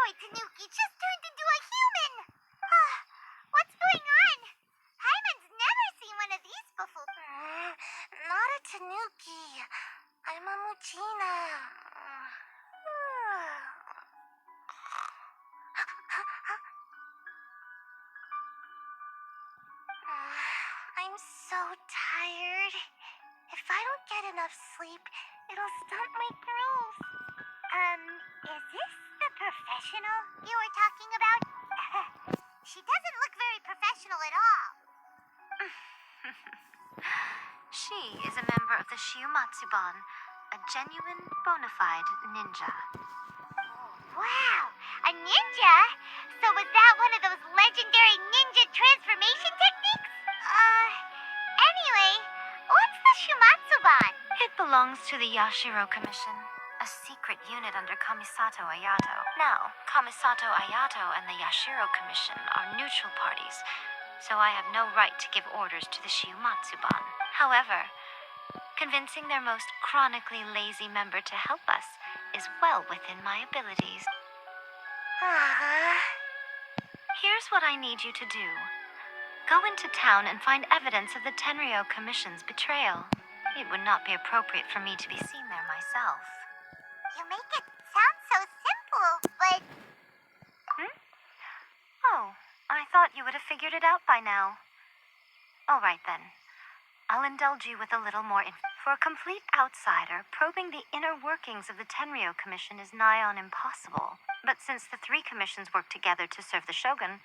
android Tanuki just turned into a human! What's going on? Hyman's never seen one of these before. Not a Tanuki. I'm a Muchina. I'm so tired. If I don't get enough sleep, it'll stunt my growth. Is this the professional you were talking about? She doesn't look very professional at all. She is a member of the Shiumatsuban, a genuine, bona fide ninja. Wow, a ninja? So was that one of those legendary ninja transformation techniques? Anyway, what's the Shiumatsuban? It belongs to the Yashiro Commission, a secret unit under Kamisato Ayato. Now, Kamisato Ayato and the Yashiro Commission are neutral parties, so I have no right to give orders to the Shiumatsuban. However, convincing their most chronically lazy member to help us is well within my abilities. Here's what I need you to do. Go into town and find evidence of the Tenryo Commission's betrayal. It would not be appropriate for me to be seen there myself. You make it sound so simple, but... Oh, I thought you would have figured it out by now. All right then. I'll indulge you with a little more For a complete outsider, probing the inner workings of the Tenryo Commission is nigh on impossible. But since the three commissions work together to serve the Shogun,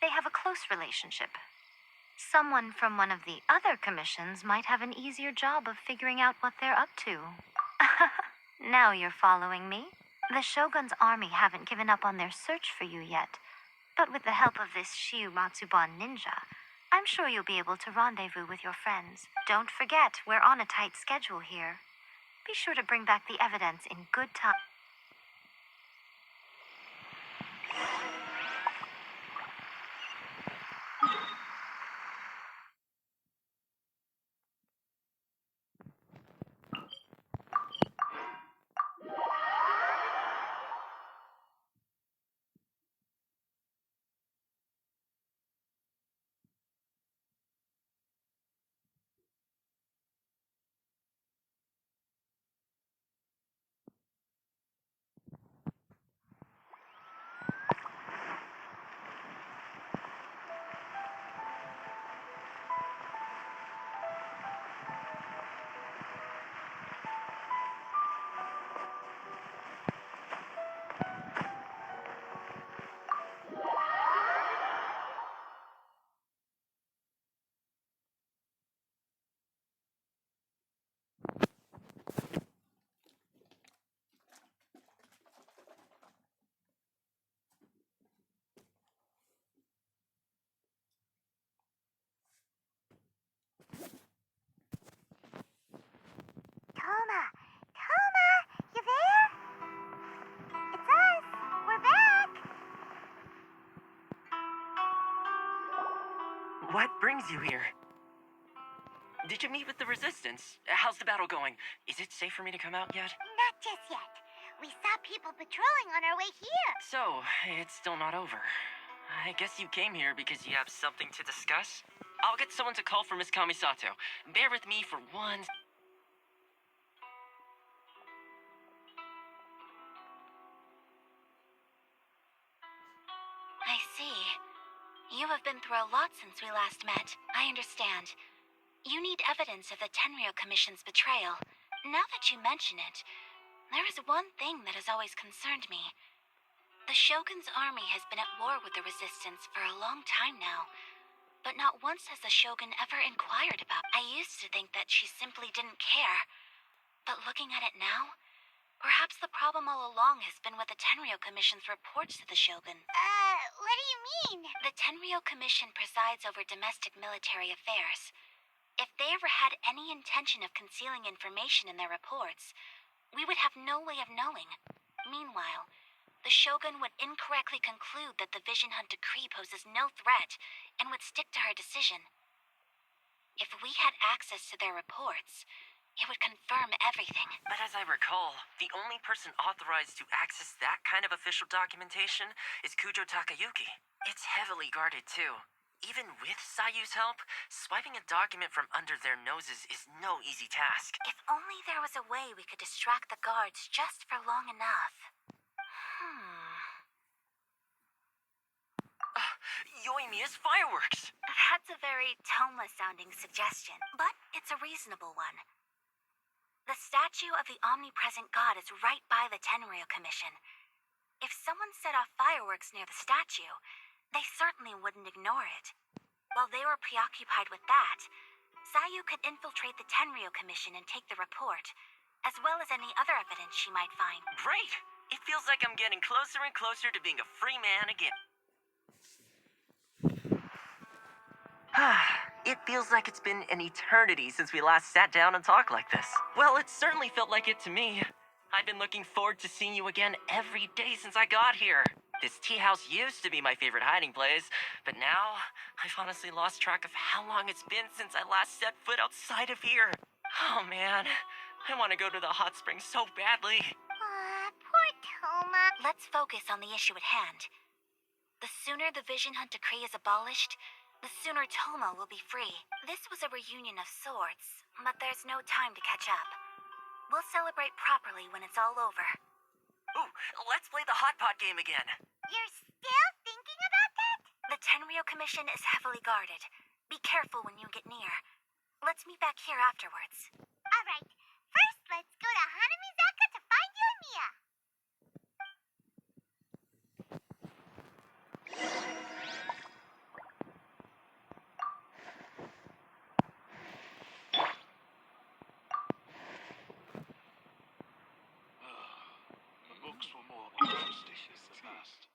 they have a close relationship. Someone from one of the other commissions might have an easier job of figuring out what they're up to. Now you're following me? The Shogun's army haven't given up on their search for you yet, but with the help of this Shiumatsuban ninja, I'm sure you'll be able to rendezvous with your friends. Don't forget, we're on a tight schedule here. Be sure to bring back the evidence in good time. Toma, you there? It's us. We're back. What brings you here? Did you meet with the Resistance? How's the battle going? Is it safe for me to come out yet? Not just yet. We saw people patrolling on our way here. So, it's still not over. I guess you came here because you have something to discuss? I'll get someone to call for Miss Kamisato. Bear with me for one... I see. You have been through a lot since we last met. I understand. You need evidence of the Tenryo Commission's betrayal. Now that you mention it, there is one thing that has always concerned me. The Shogun's army has been at war with the Resistance for a long time now, but not once has the Shogun ever inquired about. I used to think that she simply didn't care, but looking at it now, perhaps the problem all along has been with the Tenryo Commission's reports to the Shogun. What do you mean? The Tenryo Commission presides over domestic military affairs. If they ever had any intention of concealing information in their reports, we would have no way of knowing. Meanwhile, the Shogun would incorrectly conclude that the Vision Hunt decree poses no threat and would stick to her decision. If we had access to their reports, It would confirm everything. But as I recall, the only person authorized to access that kind of official documentation is Kujo Takayuki. It's heavily guarded, too. Even with Sayu's help, swiping a document from under their noses is no easy task. If only there was a way we could distract the guards just for long enough. Yoimiya's fireworks! That's a very Toma-sounding suggestion, but it's a reasonable one. The statue of the omnipresent god is right by the Tenryo Commission. If someone set off fireworks near the statue, they certainly wouldn't ignore it. While they were preoccupied with that, Sayu could infiltrate the Tenryo Commission and take the report, as well as any other evidence she might find. Great! It feels like I'm getting closer and closer to being a free man again. It feels like it's been an eternity since we last sat down and talked like this. Well, it certainly felt like it to me. I've been looking forward to seeing you again every day since I got here. This tea house used to be my favorite hiding place, but now I've honestly lost track of how long it's been since I last set foot outside of here. Oh man, I want to go to the hot springs so badly. Poor Toma. Let's focus on the issue at hand. The sooner the vision hunt decree is abolished, the sooner Toma will be free. This was a reunion of sorts, but there's no time to catch up. We'll celebrate properly when it's all over. Ooh, let's play the hot pot game again. You're still thinking about that? The Tenryo Commission is heavily guarded. Be careful when you get near. Let's meet back here afterwards. Alright, first let's go to Hanamizaka to find Yoimiya. The books were more interesting in the past.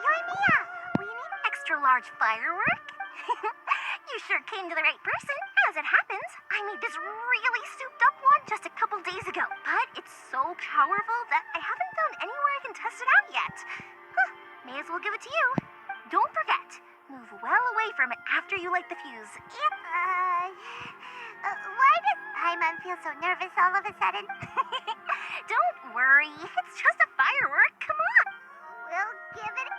Yoimiya, we need an extra large firework. You sure came to the right person. As it happens, I made this really souped up one just a couple days ago. But it's so powerful that I haven't found anywhere I can test it out yet. May as well give it to you. Don't forget, move well away from it after you light the fuse. Why does Paimon feel so nervous all of a sudden? Don't worry, it's just a firework. Come on. We'll give it.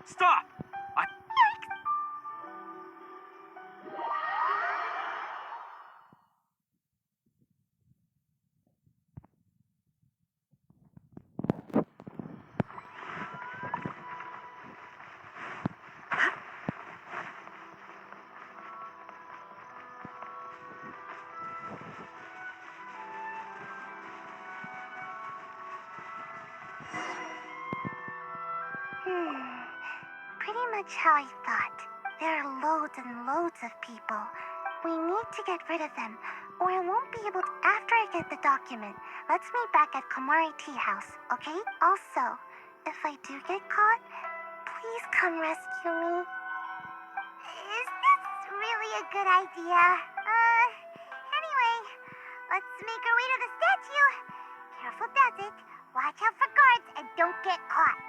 Stop! pretty much how I thought. There are loads and loads of people. We need to get rid of them, or I won't be able to after I get the document. Let's meet back at Kamari Tea House, okay? Also, if I do get caught, please come rescue me. Is this really a good idea? Anyway, let's make our way to the statue. Careful does it. Watch out for guards and don't get caught.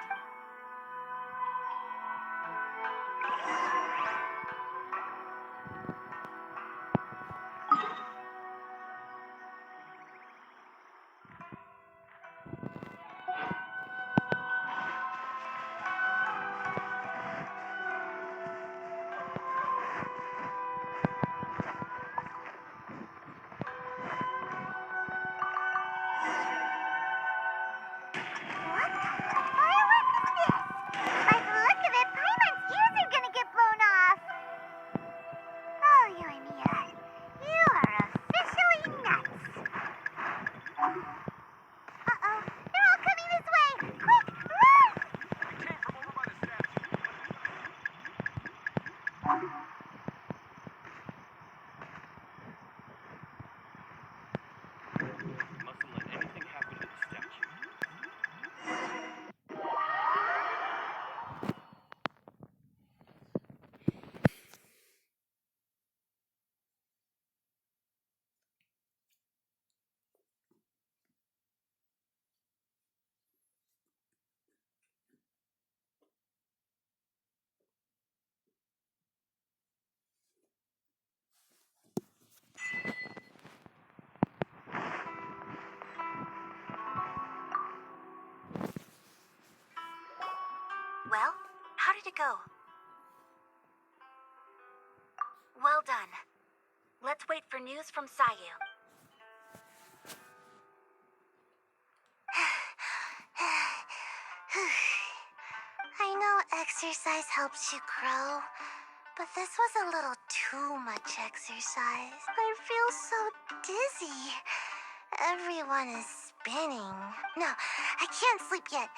What kind of firework is this? By the look of it, Paimon's ears are gonna get blown off. Oh, you and Mia. You are officially nuts. Uh-oh. They're all coming this way. Quick, run! Came from over by the statue. Mustn't let anything happen to the statue. Well, how did it go? Well done. Let's wait for news from Sayu. I know exercise helps you grow, but this was a little too much exercise. I feel so dizzy. Everyone is spinning. No, I can't sleep yet.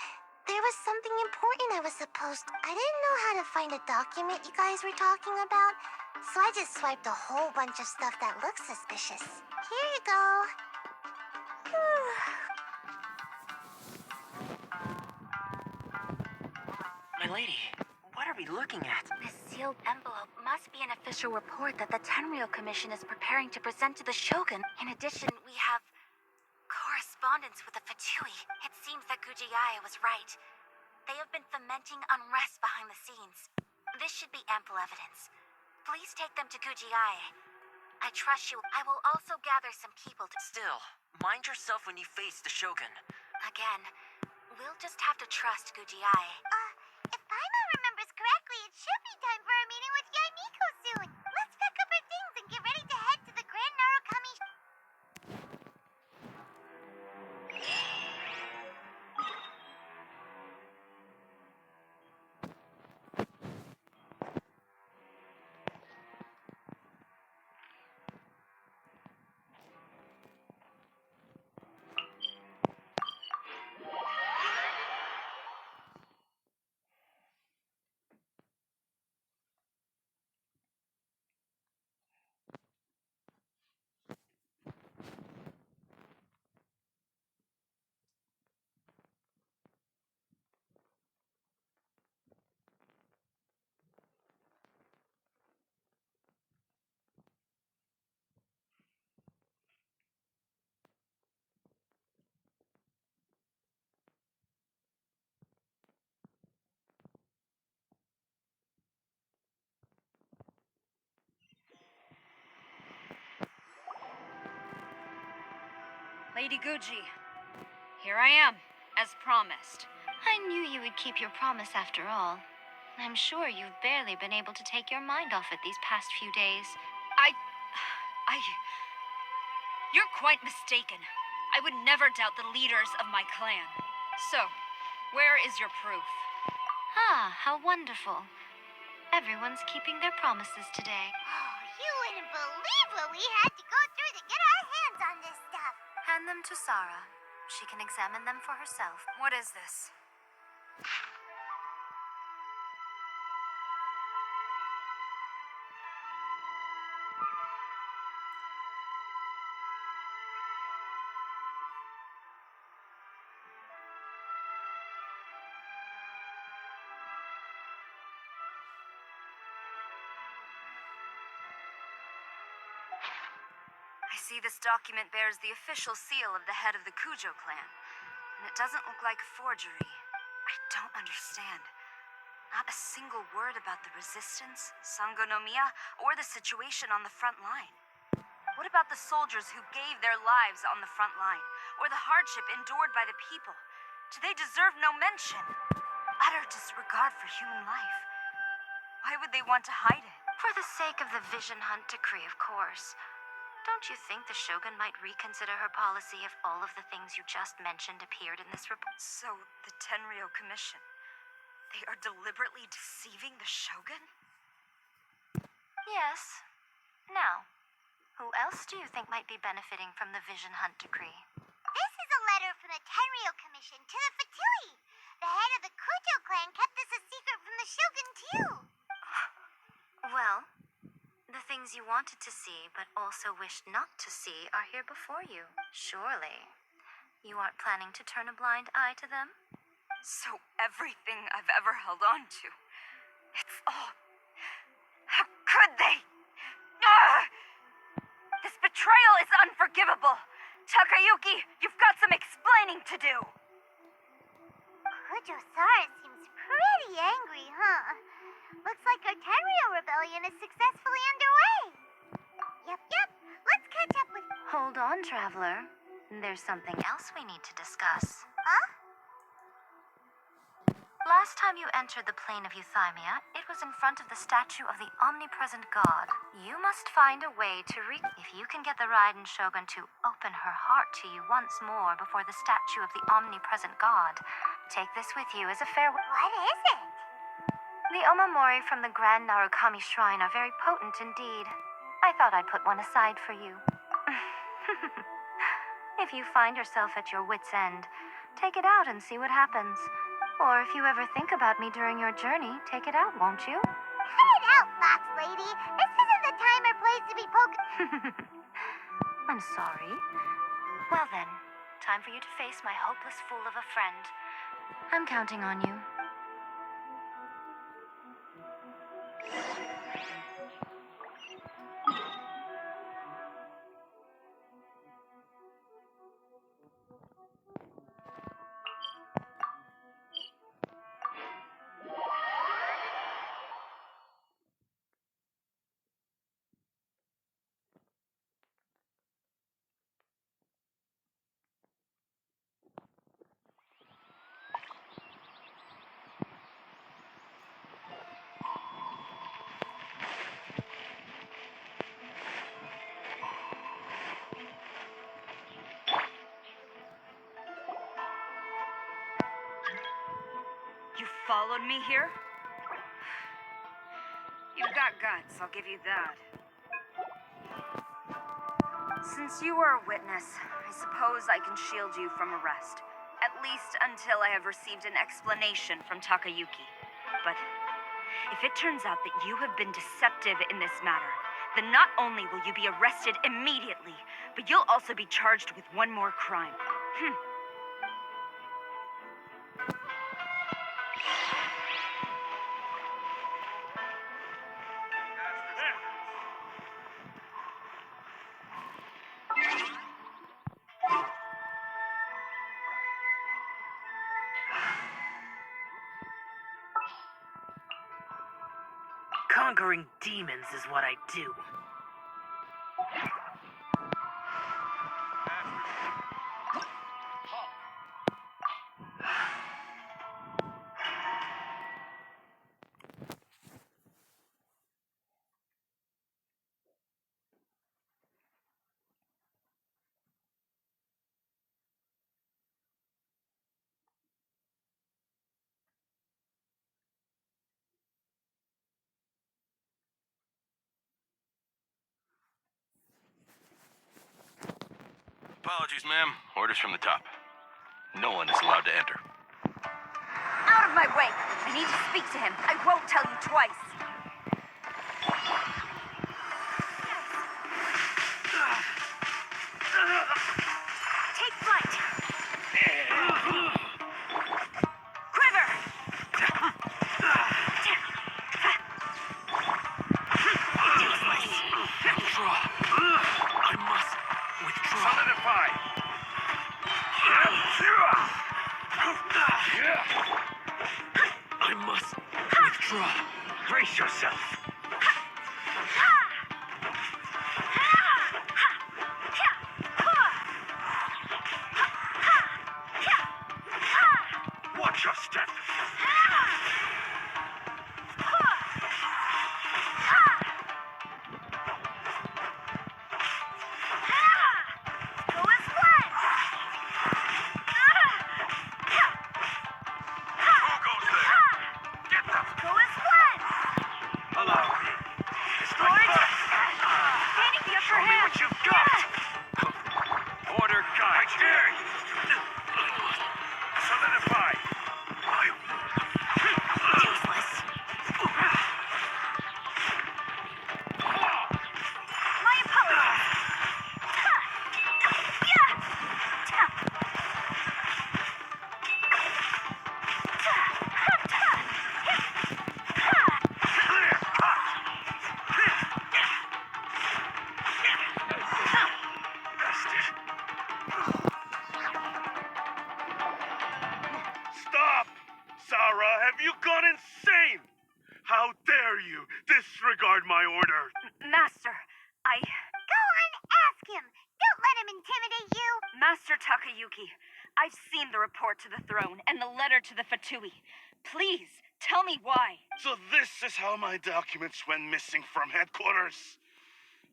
There was something important I was supposed to. I didn't know how to find a document you guys were talking about, so I just swiped a whole bunch of stuff that looks suspicious. Here you go. My lady, what are we looking at? This sealed envelope must be an official report that the Tenryo Commission is preparing to present to the Shogun. In addition, we have correspondence with the Fatui. It seems that Gujiaya was right. They have been fomenting unrest behind the scenes. This should be ample evidence. Please take them to Gujiaya. I trust you. I will also gather some people to... Still, mind yourself when you face the Shogun. Again, we'll just have to trust Gujiaya. If Paimon remembers correctly, it should be time for a meeting with Yaimiko soon. Let's pack up our things and get ready to head to the Grand Narukami. Lady Guji, here I am, as promised. I knew you would keep your promise after all. I'm sure you've barely been able to take your mind off it these past few days. You're quite mistaken. I would never doubt the leaders of my clan. So, where is your proof? Ah, how wonderful. Everyone's keeping their promises today. Oh, you wouldn't believe what we had to go through to get our hands on this stuff. Hand them to Sarah. She can examine them for herself. What is this? I see this document bears the official seal of the head of the Kujo clan, and it doesn't look like a forgery. I don't understand. Not a single word about the resistance, Sangonomiya, or the situation on the front line. What about the soldiers who gave their lives on the front line, or the hardship endured by the people? Do they deserve no mention? Utter disregard for human life. Why would they want to hide it? For the sake of the Vision Hunt decree, of course. Don't you think the Shogun might reconsider her policy if all of the things you just mentioned appeared in this report? So, the Tenryo Commission, they are deliberately deceiving the Shogun? Yes. Now, who else do you think might be benefiting from the Vision Hunt decree? This is a letter from the Tenryo Commission to the Fatui. The head of the Kujo clan kept this a secret from the Shogun, too. Well, the things you wanted to see but also wished not to see are here before you. Surely, you aren't planning to turn a blind eye to them? So everything I've ever held on to, it's all... How could they? Ugh! This betrayal is unforgivable. Takayuki, you've got some explaining to do. Kujo-Sara seems pretty angry, huh? Looks like our Tenryo rebellion is successfully underway. Yep. Let's catch up with... Hold on, Traveler. There's something else we need to discuss. Huh? Last time you entered the plane of Euthymia, it was in front of the statue of the omnipresent god. You must find a way to If you can get the Raiden Shogun to open her heart to you once more before the statue of the omnipresent god, take this with you as a farewell. What is it? The Omamori from the Grand Narukami Shrine are very potent indeed. I thought I'd put one aside for you. If you find yourself at your wit's end, take it out and see what happens. Or if you ever think about me during your journey, take it out, won't you? Cut it out, Fox Lady. This isn't the time or place to be I'm sorry. Well then, time for you to face my hopeless fool of a friend. I'm counting on you. You followed me here? You've got guts, I'll give you that. Since you are a witness, I suppose I can shield you from arrest. At least until I have received an explanation from Takayuki. But if it turns out that you have been deceptive in this matter, then not only will you be arrested immediately, but you'll also be charged with one more crime. Conquering demons is what I do. Apologies, ma'am. Orders from the top. No one is allowed to enter. Out of my way! I need to speak to him. I won't tell you twice. Take flight! Quiver! Draw. Brace yourself. Watch your step. Who goes there? Get them. Allow me. Strike first. Gaining the upper Show me hand. what you've got. Order guide. Dare you. Solidify. Useless. My apologies. Stop! Sarah, have you gone insane? How dare you disregard my order? Master, Go on, ask him. Don't let him intimidate you. Master Takayuki, I've seen the report to the throne and the letter to the Fatui. Please, tell me why. So this is how my documents went missing from headquarters.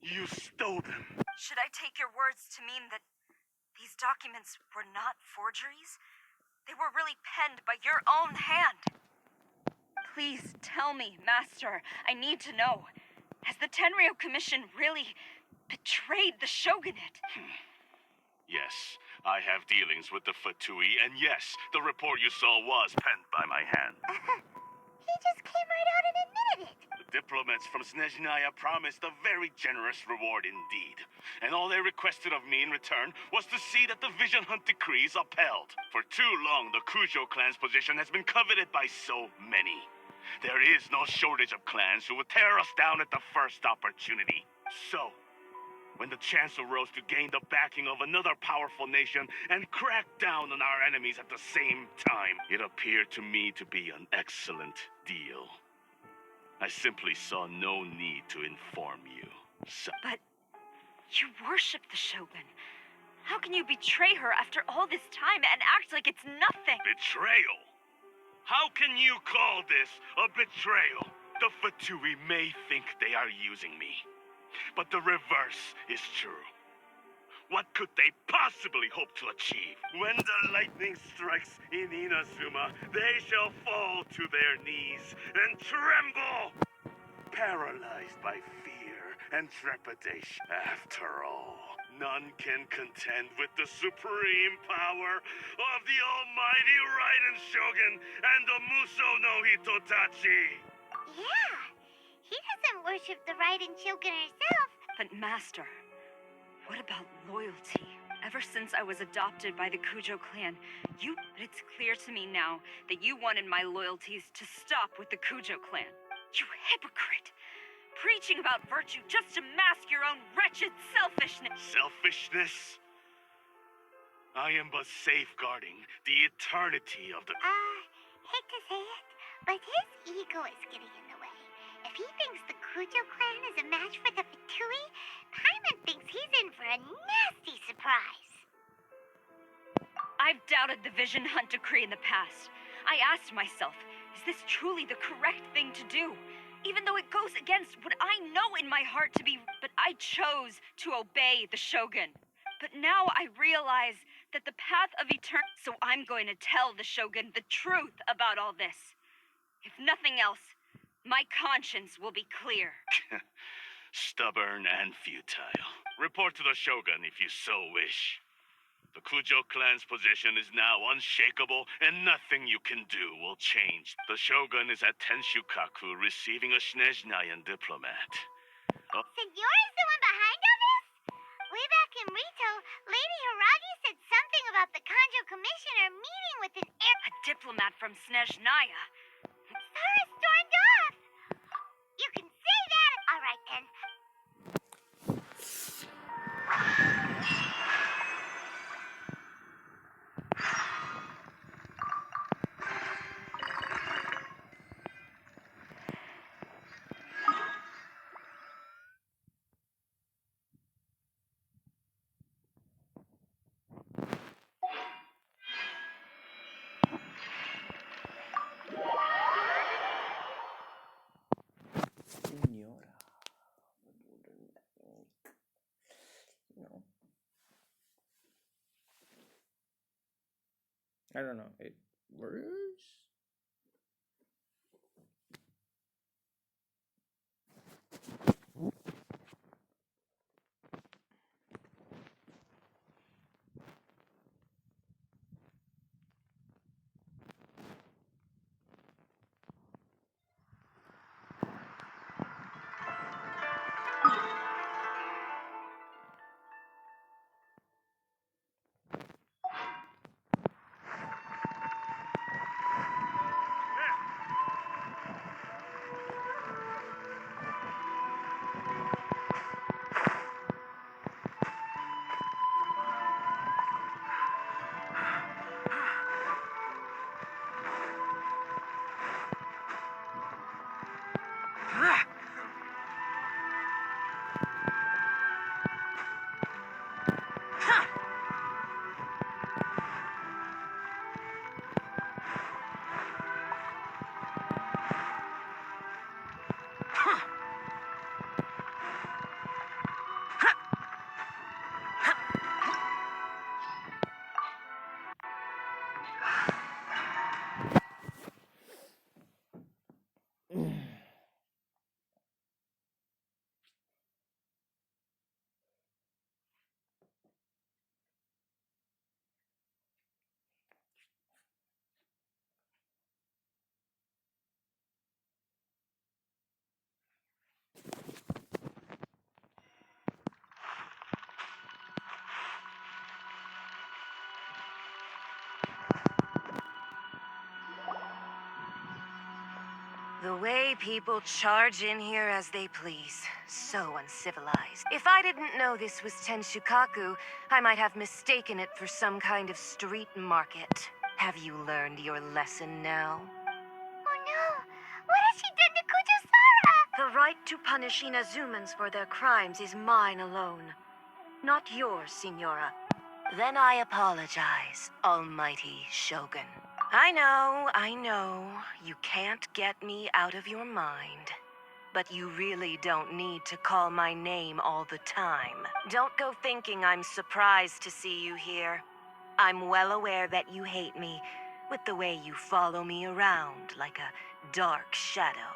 You stole them. Should I take your words to mean that these documents were not forgeries? They were really penned by your own hand. Please tell me, Master. I need to know. Has the Tenryo Commission really betrayed the shogunate? Yes, I have dealings with the Fatui, and yes, the report you saw was penned by my hand. He just came right out and admitted it. The diplomats from Snezhnaya promised a very generous reward indeed. And all they requested of me in return was to see that the Vision Hunt decree is upheld. For too long, the Kujo clan's position has been coveted by so many. There is no shortage of clans who would tear us down at the first opportunity. So, when the chance arose to gain the backing of another powerful nation and crack down on our enemies at the same time, it appeared to me to be an excellent deal. I simply saw no need to inform you. So, But you worship the shogun. How can you betray her after all this time and act like it's nothing? betrayal? How can you call this a betrayal? The Fatui may think they are using me, but the reverse is true. What could they possibly hope to achieve? When the lightning strikes in Inazuma, they shall fall to their knees and tremble, paralyzed by fear and trepidation. After all, none can contend with the supreme power of the almighty Raiden Shogun and the Muso no Hitotachi. Yeah, he doesn't worship the Raiden Shogun herself. But Master, what about loyalty? Ever since I was adopted by the Kujo clan, it's clear to me now that you wanted my loyalties to stop with the Kujo clan. You hypocrite! Preaching about virtue just to mask your own wretched selfishness. Selfishness? I am but safeguarding the eternity of the... Hate to say it, but his ego is getting in the way. If he thinks the Kujo clan is a match for the Fatui, Paimon thinks he's in for a nasty surprise. I've doubted the Vision Hunt decree in the past. I asked myself, is this truly the correct thing to do? Even though it goes against what I know in my heart to be, but I chose to obey the Shogun. But now I realize that the path of eternity, so I'm going to tell the Shogun the truth about all this. If nothing else, my conscience will be clear. Stubborn and futile. Report to the Shogun if you so wish. The Kujo clan's position is now unshakable, and nothing you can do will change. The Shogun is at Tenshukaku receiving a Snezhnayan diplomat. Signora's the one behind all this? Way back in Rito, Lady Hiragi said something about the Kanjo Commissioner meeting with an A diplomat from Snezhnaya. Sarah stormed off! You can say that! Alright then. I don't know. It works. The way people charge in here as they please. So uncivilized. If I didn't know this was Tenshukaku, I might have mistaken it for some kind of street market. Have you learned your lesson now? Oh no! What has she done to Kujusara? The right to punish Inazumans for their crimes is mine alone. Not yours, signora. Then I apologize, almighty Shogun. I know, you can't get me out of your mind. But you really don't need to call my name all the time. Don't go thinking I'm surprised to see you here. I'm well aware that you hate me, with the way you follow me around like a dark shadow.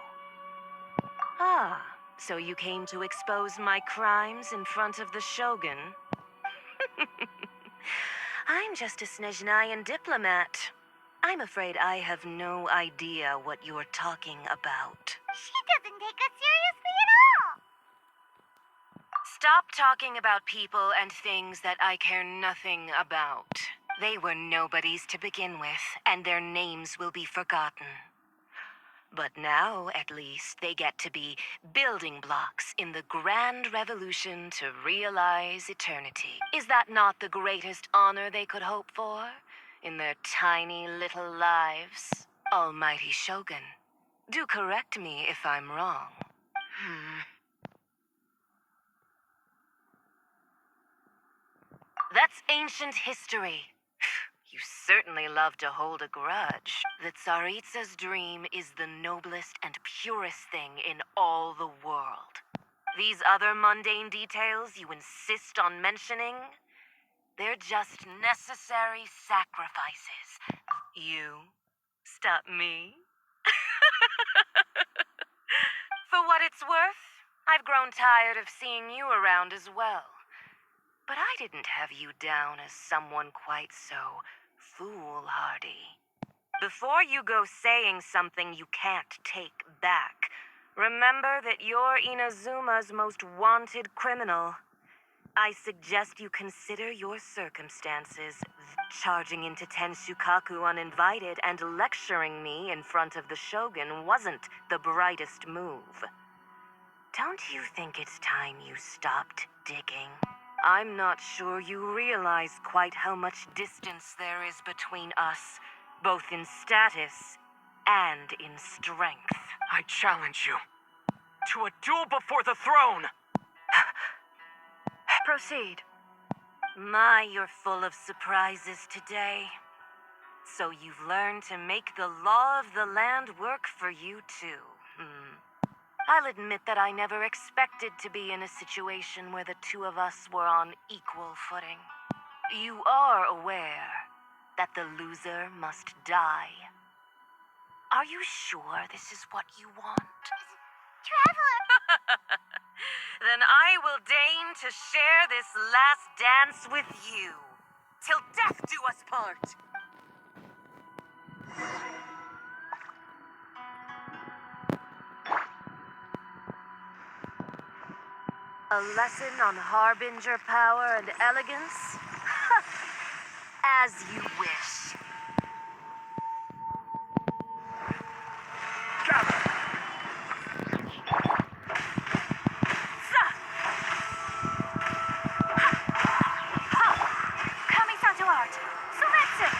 Ah, so you came to expose my crimes in front of the Shogun? I'm just a Snezhnayan diplomat. I'm afraid I have no idea what you're talking about. She doesn't take us seriously at all! Stop talking about people and things that I care nothing about. They were nobodies to begin with, and their names will be forgotten. But now, at least, they get to be building blocks in the grand revolution to realize eternity. Is that not the greatest honor they could hope for in their tiny little lives? Almighty Shogun, do correct me if I'm wrong. That's ancient history. You certainly love to hold a grudge. The Tsaritsa's dream is the noblest and purest thing in all the world. These other mundane details you insist on mentioning, they're just necessary sacrifices. You stop me? For what it's worth, I've grown tired of seeing you around as well. But I didn't have you down as someone quite so foolhardy. Before you go saying something you can't take back, remember that you're Inazuma's most wanted criminal. I suggest you consider your circumstances. Charging into Tenshukaku uninvited and lecturing me in front of the Shogun wasn't the brightest move. Don't you think it's time you stopped digging? I'm not sure you realize quite how much distance there is between us, both in status and in strength. I challenge you to a duel before the throne! Proceed. My, you're full of surprises today. So you've learned to make the law of the land work for you too. I'll admit that I never expected to be in a situation where the two of us were on equal footing. You are aware that the loser must die. Are you sure this is what you want? Traveler! Then I will deign to share this last dance with you, till death do us part. A lesson on harbinger power and elegance? As you wish. Kami-santo art. Surrender!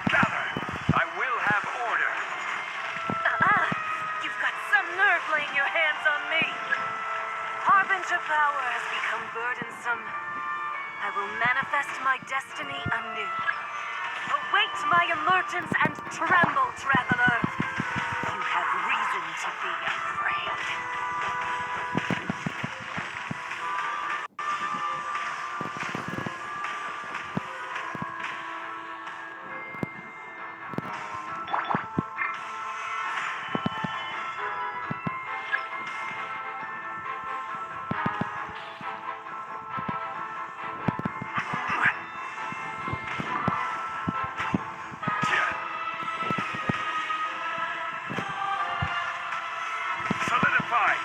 Gather! I will have order. You've got some nerve laying your hands on me. Harbinger power has become burdensome. I will manifest my destiny anew. Await my emergence and tremble, traveler. You have reason to be afraid. Solidify!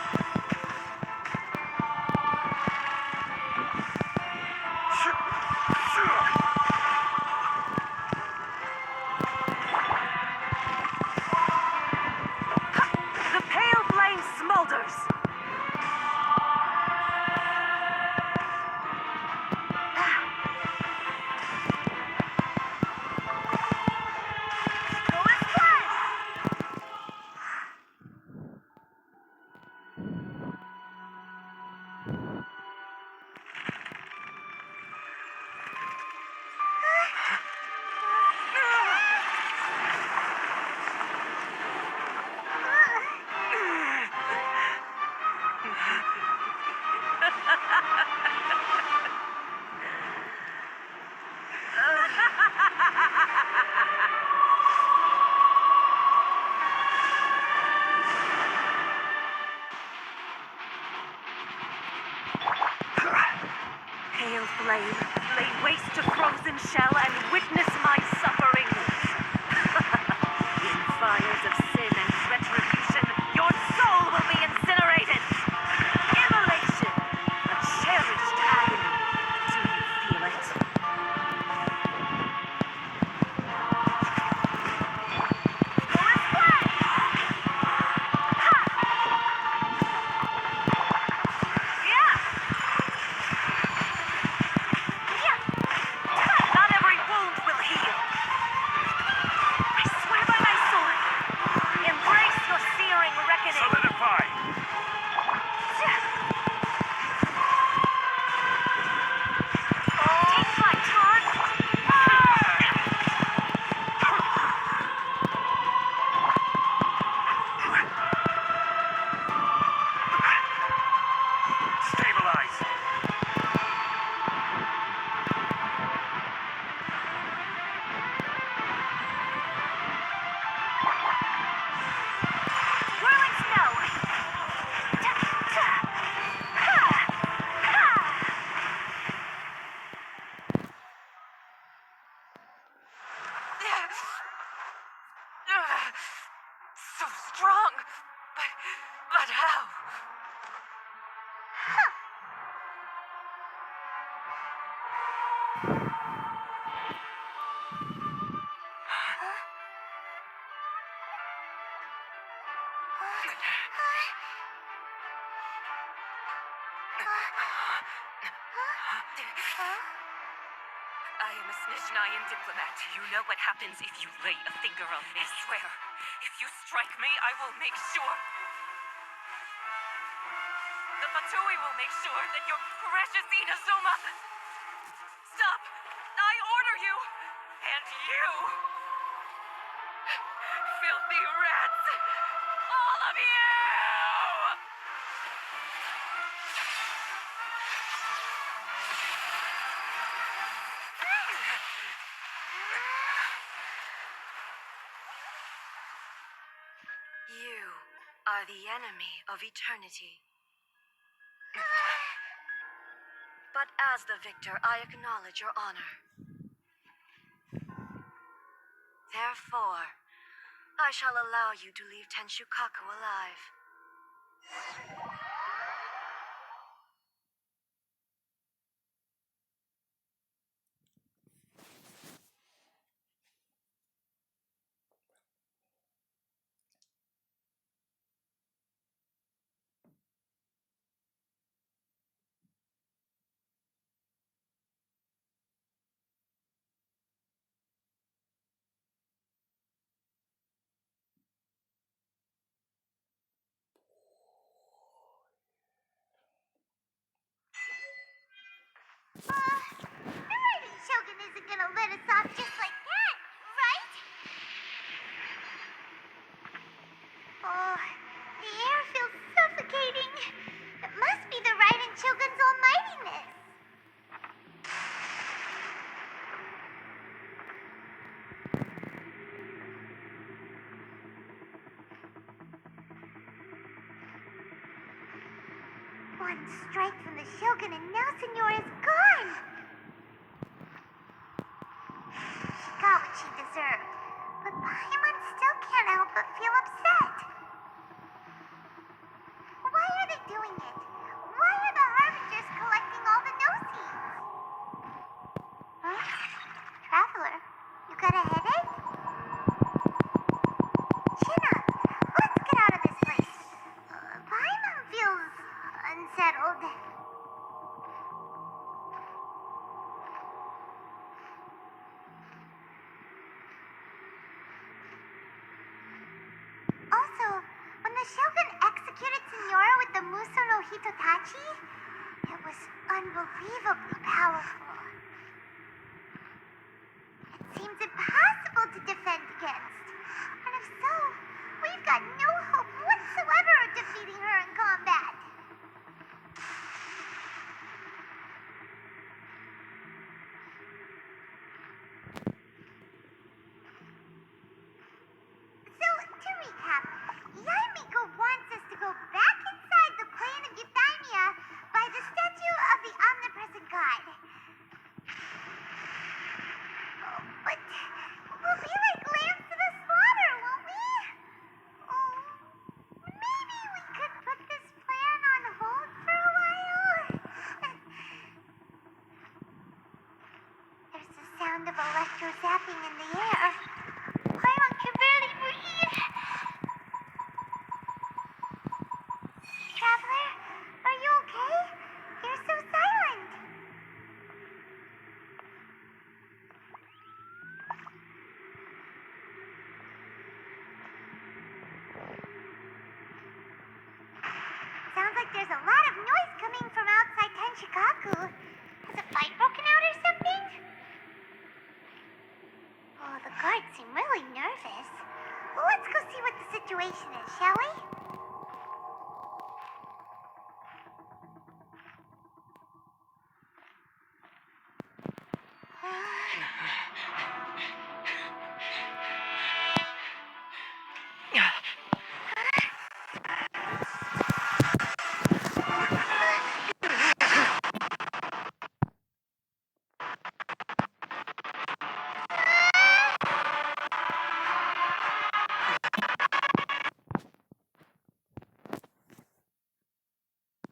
The pale flame smolders. Go and play! Pale flame, lay waste to frozen shell and witness my suffering. In fires of sin and retribution, your soul will be incinerated. Immolation, a cherished agony. Do you feel it? Go and play! Ha! Yeah! Not every wound will heal. I swear by my sword. Embrace your searing reckoning. Solidify! Take flight, Torn. Stabilize! Whirling snow. So strong, but how? I am a Snizhnayan diplomat. You know what happens if you lay a finger on me. I swear, if you strike me, I will make sure. The Fatui will make sure that your precious Inazuma. Stop! I order you! And you! Filthy rats! All of you! You are the enemy of eternity. But as the victor, I acknowledge your honor. Therefore, I shall allow you to leave Tenshukaku alive. The Raiden Shogun isn't gonna let us off just like that, right? Oh, the air feels suffocating. It must be the Raiden Shogun's almightiness. One strike from the Shogun and now Signora's gone. She got what she deserved, but Paimon still can't help but feel upset. Why are they doing it? Why are the Harbingers collecting all the no-seeds? Huh? Traveler, you got a headache? Chin up. Let's get out of this place. Paimon feels unsettled. Also, when the Shogun executed Signora with the Muso no Hitotachi, it was unbelievably powerful. It seems impossible to defend against. And if so, we've got no hope whatsoever of defeating her in combat. So, to recap, Yaimiko wants us to go back inside the plane of Euthymia by the statue of the omnipresent god. Oh, but we'll be like lambs to the slaughter, won't we? Oh, maybe we could put this plan on hold for a while? There's the sound of electro zapping in the air. Paimon can barely breathe. Traveler, are you okay? You're so silent. Sounds like there's a lot of noise coming from outside Tenshikaku. Has a fight broken out or something? Oh, the guards seem really nervous. Well, let's go see what the situation is, shall we?